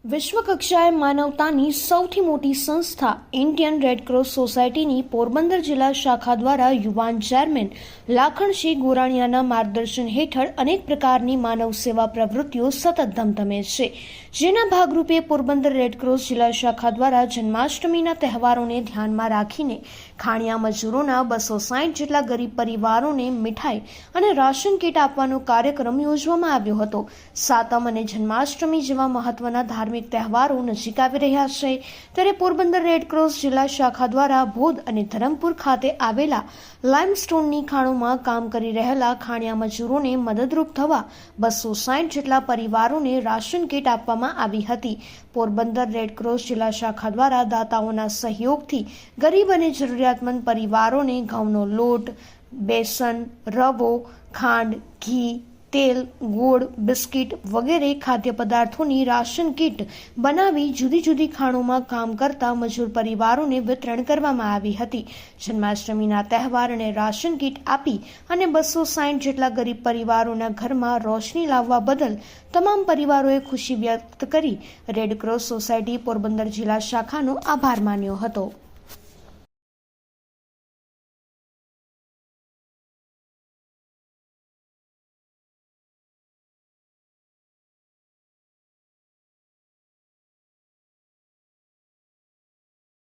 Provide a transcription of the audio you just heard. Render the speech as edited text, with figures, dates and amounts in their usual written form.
વિશ્વ કક્ષાએ માનવતાની સૌથી મોટી સંસ્થા ઇન્ડિયન રેડક્રોસ સોસાયટીની પોરબંદર જિલ્લા શાખા દ્વારા યુવાન ચેરમેન લાખણસિંહ ગોરાણીયાના માર્ગદર્શન હેઠળ અનેક પ્રકારની માનવ સેવા પ્રવૃત્તિઓ સતત ધમધમે છે, જેના ભાગરૂપે પોરબંદર રેડક્રોસ જિલ્લા શાખા દ્વારા જન્માષ્ટમીના તહેવારોને ધ્યાનમાં રાખીને ખાણિયા મજૂરોના 260 જેટલા ગરીબ પરિવારોને મીઠાઈ અને રાશન કીટ આપવાનો કાર્યક્રમ યોજવામાં આવ્યો હતો। સાતમ અને જન્માષ્ટમી જેવા મહત્વના ધાર્મિક તહેવારો નજીક આવી રહ્યા છે, ત્યારે પોરબંદર રેડક્રોસ જિલ્લા શાખા દ્વારા ભોદ અને ધરમપુર ખાતે આવેલા લાઇમસ્ટોનની ખાણોમાં કામ કરી રહેલા ખાણિયા મજૂરોને મદદરૂપ થવા 260 જેટલા પરિવારોને રાશન કીટ આપવામાં આવી હતી। પોરબંદર રેડક્રોસ જિલ્લા શાખા દ્વારા દાતાઓના સહયોગથી ગરીબ અને જરૂરિયાતમંદ પરિવારોને ઘઉંનો લોટ, બેસન, રવો, ખાંડ, ઘી, તેલ, ગોળ, બિસ્કિટ વગેરે ખાદ્ય પદાર્થોની રાશન કીટ બનાવી જુદી જુદી ખાણોમાં કામ કરતા મજૂર પરિવારોને વિતરણ કરવામાં આવી હતી। જન્માષ્ટમીના તહેવાર અને રાશન કીટ આપી અને 260 જેટલા ગરીબ પરિવારોના ઘરમાં રોશની લાવવા બદલ તમામ પરિવારોએ ખુશી વ્યક્ત કરી રેડક્રોસ સોસાયટી પોરબંદર જિલ્લા શાખાનો આભાર માન્યો હતો।